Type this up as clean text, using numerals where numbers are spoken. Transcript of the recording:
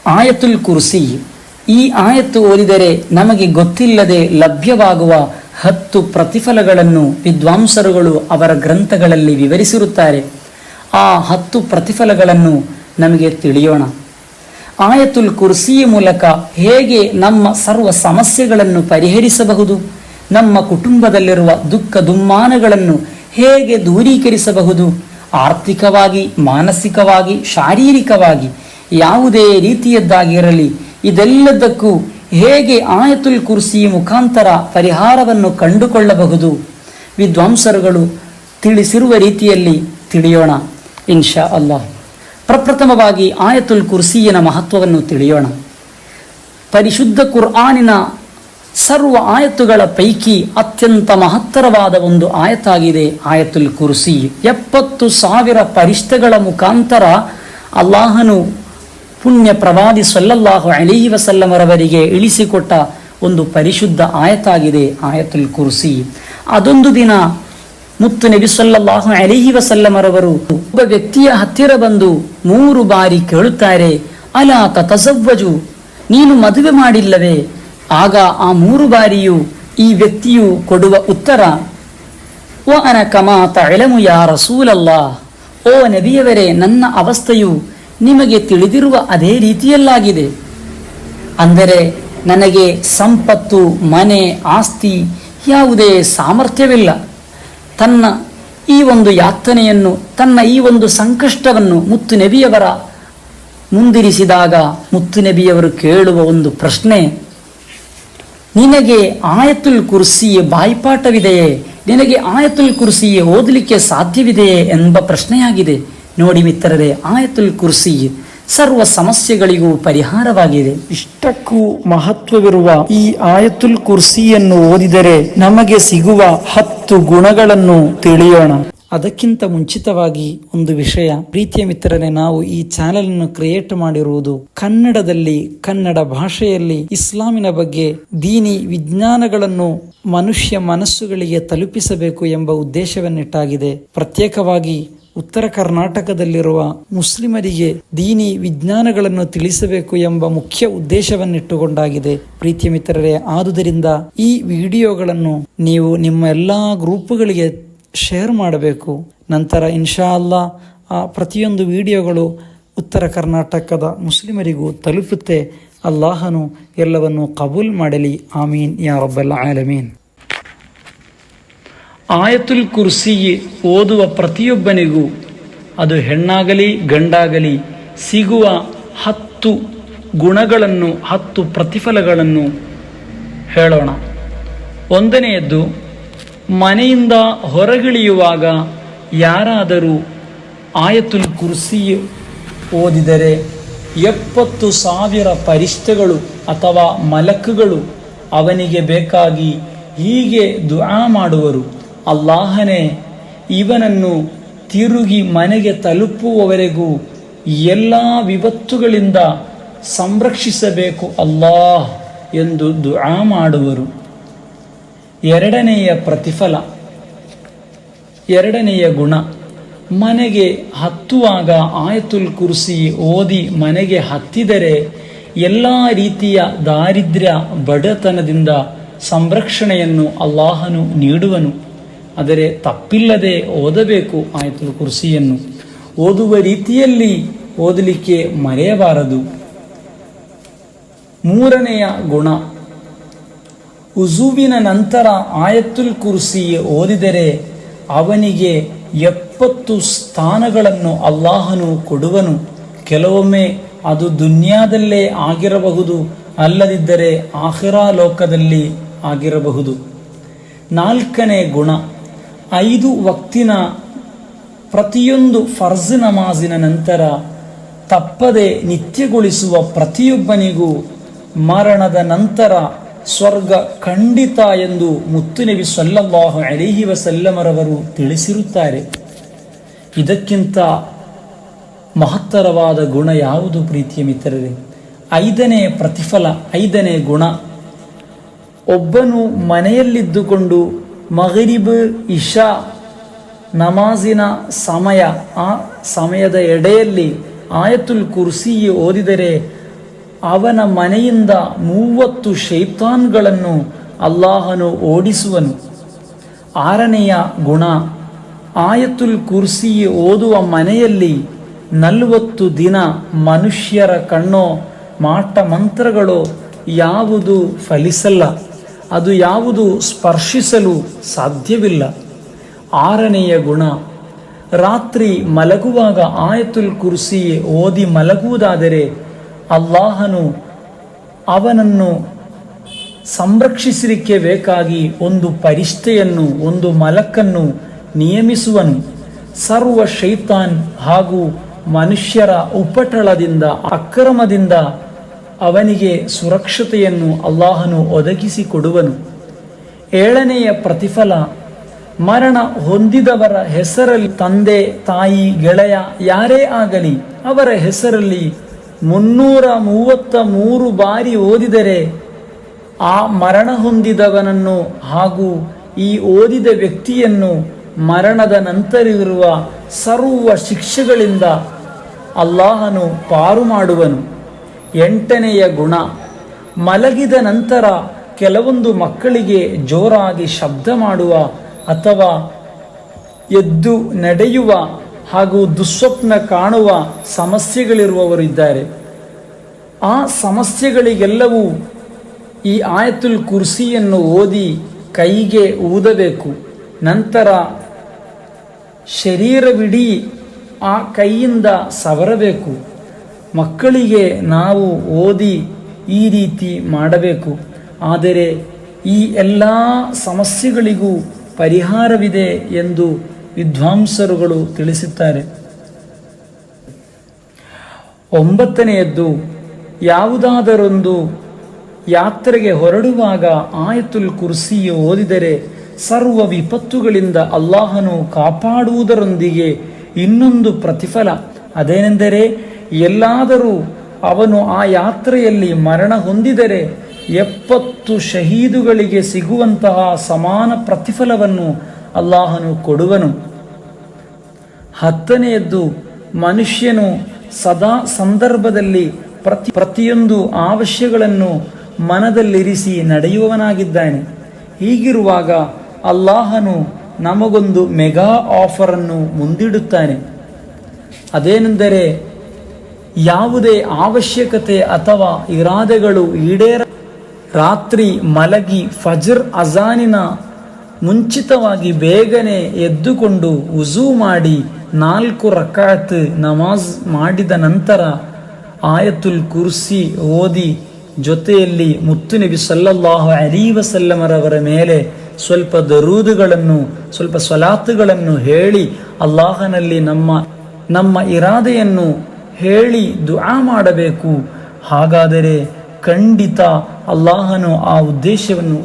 ಆಯತುಲ್ ಕುರ್ಸಿ, ಈ ಆಯತ್ತು ಓದಿದರೆ ನಮಗೆ ಗೊತ್ತಿಲ್ಲದೆ ಲಭ್ಯವಾಗುವ 10 ಪ್ರತಿಫಲಗಳನ್ನು ವಿದ್ವಾಂಸರುಗಳು ಅವರ ಗ್ರಂಥಗಳಲ್ಲಿ ವಿವರಿಸಿರುತ್ತಾರೆ. ಆ 10 ಪ್ರತಿಫಲಗಳನ್ನು ನಮಗೆ ತಿಳಿಯೋಣ. ಆಯತುಲ್ ಕುರ್ಸಿಯ ಮೂಲಕ ಹೇಗೆ ನಮ್ಮ ಸರ್ವ ಸಮಸ್ಯೆಗಳನ್ನು ಪರಿಹರಿಸಬಹುದು, ನಮ್ಮ ಕುಟುಂಬದಲ್ಲಿರುವ ದುಃಖ ದುಮ್ಮಾನಗಳನ್ನು ಹೇಗೆ ದೂರೀಕರಿಸಬಹುದು, ಆರ್ಥಿಕವಾಗಿ, ಮಾನಸಿಕವಾಗಿ, ಶಾರೀರಿಕವಾಗಿ ಯಾವುದೇ ರೀತಿಯದ್ದಾಗಿರಲಿ ಇದೆಲ್ಲದಕ್ಕೂ ಹೇಗೆ ಆಯತುಲ್ ಕುರ್ಸಿಯ ಮುಖಾಂತರ ಪರಿಹಾರವನ್ನು ಕಂಡುಕೊಳ್ಳಬಹುದು, ವಿದ್ವಾಂಸರುಗಳು ತಿಳಿಸಿರುವ ರೀತಿಯಲ್ಲಿ ತಿಳಿಯೋಣ ಇನ್ಶಾ ಅಲ್ಲಾಹ್. ಪ್ರಪ್ರಥಮವಾಗಿ ಆಯತುಲ್ ಕುರ್ಸಿಯನ ಮಹತ್ವವನ್ನು ತಿಳಿಯೋಣ. ಪರಿಶುದ್ಧ ಕುರ್ಆನಿನ ಸರ್ವ ಆಯತ್ತುಗಳ ಪೈಕಿ ಅತ್ಯಂತ ಮಹತ್ತರವಾದ ಒಂದು ಆಯತ್ತಾಗಿದೆ ಆಯತುಲ್ ಕುರ್ಸಿ. 70,000 ಪರಿಷ್ಠಗಳ ಮುಖಾಂತರ ಅಲ್ಲಾಹನು ಪುಣ್ಯ ಪ್ರವಾದಿ ಸಲ್ಲಲ್ಲಾಹು ಅಲೈಹಿ ವಸಲ್ಲಮರವರಿಗೆ ಇಳಿಸಿಕೊಟ್ಟ ಒಂದು ಪರಿಶುದ್ಧ ಆಯತ್ತಾಗಿದೆ ಆಯತುಲ್ ಕುರ್ಸಿ. ಅದೊಂದು ದಿನ ಮುತ್ತು ನಬಿ ಸಲ್ಲಲ್ಲಾಹು ಅಲೈಹಿ ವಸಲ್ಲಮರವರು ಒಬ್ಬ ವ್ಯಕ್ತಿಯ ಹತ್ತಿರ ಬಂದು 3 ಬಾರಿ ಕೇಳುತ್ತಾರೆ, ಅಲಾ ತತಜವ್ವಜು, ನೀನು ಮದುವೆ ಮಾಡಿಲ್ಲವೇ? ಆಗ ಆ 3 ಬಾರಿಯೂ ಈ ವ್ಯಕ್ತಿಯು ಕೊಡುವ ಉತ್ತರ, ವ ಅನ ಕಮಾ ತಅಲಮು ಯಾ ರಸೂಲಲ್ಲಾಹ್, ಓ ನಬಿಯವರೇ, ನನ್ನ ಅವಸ್ಥೆಯು ನಿಮಗೆ ತಿಳಿದಿರುವ ಅದೇ ರೀತಿಯಲ್ಲಾಗಿದೆ. ಅಂದರೆ ನನಗೆ ಸಂಪತ್ತು, ಮನೆ, ಆಸ್ತಿ ಯಾವುದೇ ಸಾಮರ್ಥ್ಯವಿಲ್ಲ. ತನ್ನ ಈ ಒಂದು ಯಾತನೆಯನ್ನು, ತನ್ನ ಈ ಒಂದು ಸಂಕಷ್ಟವನ್ನು ಮುತ್ತು ನಬಿಯವರ ಮುಂದಿರಿಸಿದಾಗ ಮುತ್ತು ನಬಿಯವರು ಕೇಳುವ ಒಂದು ಪ್ರಶ್ನೆ, ನಿನಗೆ ಆಯತುಲ್ ಕುರ್ಸಿಯ ಬಾಯ್ಪಾಠವಿದೆಯೇ, ನಿನಗೆ ಆಯತುಲ್ ಕುರ್ಸಿಯ ಓದಲಿಕ್ಕೆ ಸಾಧ್ಯವಿದೆಯೇ ಎಂಬ ಪ್ರಶ್ನೆಯಾಗಿದೆ. ನೋಡಿ ಮಿತ್ರರೇ, ಆಯತುಲ್ ಕುರ್ಸಿ ಸರ್ವ ಸಮಸ್ಯೆಗಳಿಗೂ ಪರಿಹಾರವಾಗಿದೆ. ಇಷ್ಟಕ್ಕೂ ಮಹತ್ವವಿರುವ ಈ ಆಯತುಲ್ ಕುರ್ಸಿಯನ್ನು ಓದಿದರೆ ನಮಗೆ ಸಿಗುವ 10 ಗುಣಗಳನ್ನು ತಿಳಿಯೋಣ. ಅದಕ್ಕಿಂತ ಮುಂಚಿತವಾಗಿ ಒಂದು ವಿಷಯ, ಪ್ರೀತಿಯ ಮಿತ್ರರೇ, ನಾವು ಈ ಚಾನೆಲ್ ಅನ್ನು ಕ್ರಿಯೇಟ್ ಮಾಡಿರುವುದು ಕನ್ನಡದಲ್ಲಿ, ಕನ್ನಡ ಭಾಷೆಯಲ್ಲಿ ಇಸ್ಲಾಮಿನ ಬಗ್ಗೆ ದೀನಿ ವಿಜ್ಞಾನಗಳನ್ನು ಮನುಷ್ಯ ಮನಸ್ಸುಗಳಿಗೆ ತಲುಪಿಸಬೇಕು ಎಂಬ ಉದ್ದೇಶವನ್ನಿಟ್ಟಾಗಿದೆ. ಪ್ರತ್ಯೇಕವಾಗಿ ಉತ್ತರ ಕರ್ನಾಟಕದಲ್ಲಿರುವ ಮುಸ್ಲಿಮರಿಗೆ ದೀನಿ ವಿಜ್ಞಾನಗಳನ್ನು ತಿಳಿಸಬೇಕು ಎಂಬ ಮುಖ್ಯ ಉದ್ದೇಶವನ್ನಿಟ್ಟುಕೊಂಡಾಗಿದೆ. ಪ್ರೀತಿಯ ಮಿತ್ರರೇ, ಆದುದರಿಂದ ಈ ವಿಡಿಯೋಗಳನ್ನು ನೀವು ನಿಮ್ಮ ಎಲ್ಲಾ ಗ್ರೂಪ್ಗಳಿಗೆ ಶೇರ್ ಮಾಡಬೇಕು. ನಂತರ ಇನ್ಶಾ ಅಲ್ಲಾ ಆ ಪ್ರತಿಯೊಂದು ವಿಡಿಯೋಗಳು ಉತ್ತರ ಕರ್ನಾಟಕದ ಮುಸ್ಲಿಮರಿಗೂ ತಲುಪುತ್ತೆ. ಅಲ್ಲಾಹನು ಎಲ್ಲವನ್ನು ಕಬೂಲ್ ಮಾಡಲಿ. ಆಮೀನ್ ಯಾ ರಬ್ಬಲ್ ಆಲಮೀನ್. ಆಯತುಲ್ ಕುರ್ಸಿ ಓದುವ ಪ್ರತಿಯೊಬ್ಬನಿಗೂ, ಅದು ಹೆಣ್ಣಾಗಲಿ ಗಂಡಾಗಲಿ, ಸಿಗುವ 10 ಗುಣಗಳನ್ನು, 10 ಪ್ರತಿಫಲಗಳನ್ನು ಹೇಳೋಣ. 1ನೇಯದ್ದು, ಮನೆಯಿಂದ ಹೊರಗಿಳಿಯುವಾಗ ಯಾರಾದರೂ ಆಯತುಲ್ ಕುರ್ಸಿ ಓದಿದರೆ 70,000 ಪರಿಷ್ಠಗಳು ಅಥವಾ ಮಲಕುಗಳು ಅವನಿಗೆ ಬೇಕಾಗಿ ಹೀಗೆ ದುಆ ಮಾಡುವರು, ಅಲ್ಲಾಹನೇ, ಇವನನ್ನು ತಿರುಗಿ ಮನೆಗೆ ತಲುಪುವವರೆಗೂ ಎಲ್ಲ ವಿಪತ್ತುಗಳಿಂದ ಸಂರಕ್ಷಿಸಬೇಕು ಅಲ್ಲಾಹ್ ಎಂದು ದುಆ ಮಾಡುವರು. 2ನೇಯ ಪ್ರತಿಫಲ, 2ನೇಯ ಗುಣ, ಮನೆಗೆ ಹತ್ತುವಾಗ ಆಯತುಲ್ ಕುರ್ಸಿ ಓದಿ ಮನೆಗೆ ಹತ್ತಿದರೆ ಎಲ್ಲ ರೀತಿಯ ದಾರಿದ್ರ್ಯ, ಬಡತನದಿಂದ ಸಂರಕ್ಷಣೆಯನ್ನು ಅಲ್ಲಾಹನು ನೀಡುವನು. ಆದರೆ ತಪ್ಪಿಲ್ಲದೆ ಓದಬೇಕು ಆಯತುಲ್ ಕುರ್ಸಿಯನ್ನು. ಓದುವ ರೀತಿಯಲ್ಲಿ ಓದಲಿಕ್ಕೆ ಮರೆಯಬಾರದು. 3ನೇಯ ಗುಣ, ಉಜುವಿನ ನಂತರ ಆಯತುಲ್ ಕುರ್ಸಿ ಓದಿದರೆ ಅವನಿಗೆ 70 ಸ್ಥಾನಗಳನ್ನು ಅಲ್ಲಾಹನು ಕೊಡುವನು. ಕೆಲವೊಮ್ಮೆ ಅದು ದುನ್ಯಾದಲ್ಲೇ ಆಗಿರಬಹುದು, ಅಲ್ಲದಿದ್ದರೆ ಆಖಿರಾ ಲೋಕದಲ್ಲಿ ಆಗಿರಬಹುದು. 4ನೇ ಗುಣ, 5 ವಕ್ತಿನ ಪ್ರತಿಯೊಂದು ಫರ್ಜ್ ನಮಾಜಿನ ನಂತರ ತಪ್ಪದೆ ನಿತ್ಯಗೊಳಿಸುವ ಪ್ರತಿಯೊಬ್ಬನಿಗೂ ಮರಣದ ನಂತರ ಸ್ವರ್ಗ ಖಂಡಿತ ಎಂದು ಮುತ್ತು ನಬಿ ಸಲ್ಲಲ್ಲಾಹು ಅಲೈಹಿ ವಸಲ್ಲಮರವರು ತಿಳಿಸಿರುತ್ತಾರೆ. ಇದಕ್ಕಿಂತ ಮಹತ್ತರವಾದ ಗುಣ ಯಾವುದು ಪ್ರೀತಿಯ ಮಿತ್ರರೇ? 5ನೇ ಪ್ರತಿಫಲ, 5ನೇ ಗುಣ, ಒಬ್ಬನು ಮನೆಯಲ್ಲಿದ್ದುಕೊಂಡು ಮಗರಿಬ್, ಇಶಾ ನಮಾಜಿನ ಸಮಯ, ಆ ಸಮಯದ ಎಡೆಯಲ್ಲಿ ಆಯತುಲ್ ಕುರ್ಸಿ ಓದಿದರೆ ಅವನ ಮನೆಯಿಂದ 30 ಶೈತಾನ್ಗಳನ್ನು ಅಲ್ಲಾಹನು ಓಡಿಸುವನು. 6ನೆಯ ಗುಣ, ಆಯತುಲ್ ಕುರ್ಸಿ ಓದುವ ಮನೆಯಲ್ಲಿ 40 ದಿನ ಮನುಷ್ಯರ ಕಣ್ಣೋ ಮಾಟ ಮಂತ್ರಗಳೋ ಯಾವುದು ಫಲಿಸಲ್ಲ, ಅದು ಯಾವುದು ಸ್ಪರ್ಶಿಸಲು ಸಾಧ್ಯವಿಲ್ಲ. 6ನೆಯ ಗುಣ, ರಾತ್ರಿ ಮಲಗುವಾಗ ಆಯತುಲ್ ಕುರ್ಸಿ ಓದಿ ಮಲಗುವುದಾದರೆ ಅಲ್ಲಾಹನು ಅವನನ್ನು ಸಂರಕ್ಷಿಸಲಿಕ್ಕೆ ಬೇಕಾಗಿ ಒಂದು ಪರಿಷ್ಠೆಯನ್ನು, ಒಂದು ಮಲಕನ್ನು ನಿಯಮಿಸುವನು. ಸರ್ವ ಶೈತಾನ್ ಹಾಗೂ ಮನುಷ್ಯರ ಉಪಟಳದಿಂದ, ಅಕ್ರಮದಿಂದ ಅವನಿಗೆ ಸುರಕ್ಷತೆಯನ್ನು ಅಲ್ಲಾಹನು ಒದಗಿಸಿಕೊಡುವನು. 7ನೆಯ ಪ್ರತಿಫಲ, ಮರಣ ಹೊಂದಿದವರ ಹೆಸರಲ್ಲಿ ತಂದೆ, ತಾಯಿ, ಗೆಳೆಯ ಯಾರೇ ಆಗಲಿ ಅವರ ಹೆಸರಲ್ಲಿ 333 ಬಾರಿ ಓದಿದರೆ ಆ ಮರಣ ಹೊಂದಿದವನನ್ನು ಹಾಗೂ ಈ ಓದಿದ ವ್ಯಕ್ತಿಯನ್ನು ಮರಣದ ನಂತರವಿರುವ ಸರ್ವ ಶಿಕ್ಷೆಗಳಿಂದ ಅಲ್ಲಾಹನು ಪಾರು ಮಾಡುವನು. 8ನೆಯ ಗುಣ, ಮಲಗಿದ ನಂತರ ಕೆಲವೊಂದು ಮಕ್ಕಳಿಗೆ ಜೋರಾಗಿ ಶಬ್ದ ಮಾಡುವ ಅಥವಾ ಎದ್ದು ನಡೆಯುವ ಹಾಗೂ ದುಸ್ವಪ್ನ ಕಾಣುವ ಸಮಸ್ಯೆಗಳಿರುವವರು ಇದ್ದಾರೆ. ಆ ಸಮಸ್ಯೆಗಳಿಗೆಲ್ಲವೂ ಈ ಆಯತುಲ್ ಕುರ್ಸಿಯನ್ನು ಓದಿ ಕೈಗೆ ಊದಬೇಕು. ನಂತರ ಶರೀರವಿಡೀ ಆ ಕೈಯಿಂದ ಸವರಬೇಕು. ಮಕ್ಕಳಿಗೆ ನಾವು ಓದಿ ಈ ರೀತಿ ಮಾಡಬೇಕು. ಆದರೆ ಈ ಎಲ್ಲ ಸಮಸ್ಯೆಗಳಿಗೂ ಪರಿಹಾರವಿದೆ ಎಂದು ವಿದ್ವಾಂಸರುಗಳು ತಿಳಿಸುತ್ತಾರೆ. 9ನೆಯದ್ದು, ಯಾವುದಾದರೊಂದು ಯಾತ್ರೆಗೆ ಹೊರಡುವಾಗ ಆಯತುಲ್ ಕುರ್ಸಿ ಓದಿದರೆ ಸರ್ವ ವಿಪತ್ತುಗಳಿಂದ ಅಲ್ಲಾಹನು ಕಾಪಾಡುವುದರೊಂದಿಗೆ ಇನ್ನೊಂದು ಪ್ರತಿಫಲ, ಅದೇನೆಂದರೆ ಎಲ್ಲಾದರೂ ಅವನು ಆ ಯಾತ್ರೆಯಲ್ಲಿ ಮರಣ ಹೊಂದಿದರೆ 70 ಶಹೀದುಗಳಿಗೆ ಸಿಗುವಂತಹ ಸಮಾನ ಪ್ರತಿಫಲವನ್ನು ಅಲ್ಲಾಹನು ಕೊಡುವನು. 10ನೆಯದ್ದು, ಮನುಷ್ಯನು ಸದಾ ಸಂದರ್ಭದಲ್ಲಿ ಪ್ರತಿಯೊಂದು ಅವಶ್ಯಗಳನ್ನು ಮನದಲ್ಲಿರಿಸಿ ನಡೆಯುವವನಾಗಿದ್ದಾನೆ. ಹೀಗಿರುವಾಗ ಅಲ್ಲಾಹನು ನಮಗೊಂದು ಮೆಗಾ ಆಫರನ್ನು ಮುಂದಿಡುತ್ತಾನೆ. ಅದೇನೆಂದರೆ, ಯಾವುದೇ ಅವಶ್ಯಕತೆ ಅಥವಾ ಇರಾದೆಗಳು ರಾತ್ರಿ ಮಲಗಿ ಫಜ್ರ್ ಅಜಾನಿನ ಮುಂಚಿತವಾಗಿ ಬೇಗನೆ ಎದ್ದುಕೊಂಡು ವುಜೂ ಮಾಡಿ 4 ರಕಾತ್ ನಮಾಜ್ ಮಾಡಿದ ನಂತರ ಆಯತುಲ್ ಕುರ್ಸಿ ಓದಿ ಜೊತೆಯಲ್ಲಿ ಮುತ್ತು ನಬಿ ಸಲ್ಲಲ್ಲಾಹು ಅಲೈಹಿ ವಸಲ್ಲಮರವರ ಮೇಲೆ ಸ್ವಲ್ಪ ದರೂದುಗಳನ್ನು, ಸ್ವಲ್ಪ ಸಲಾತುಗಳನ್ನು ಹೇಳಿ ಅಲ್ಲಾಹನಲ್ಲಿ ನಮ್ಮ ಇರಾದೆಯನ್ನು ಹೇಳಿ ದುಆ ಮಾಡಬೇಕು. ಹಾಗಾದರೆ ಖಂಡಿತ ಅಲ್ಲಾಹನು ಆ ಉದ್ದೇಶವನ್ನು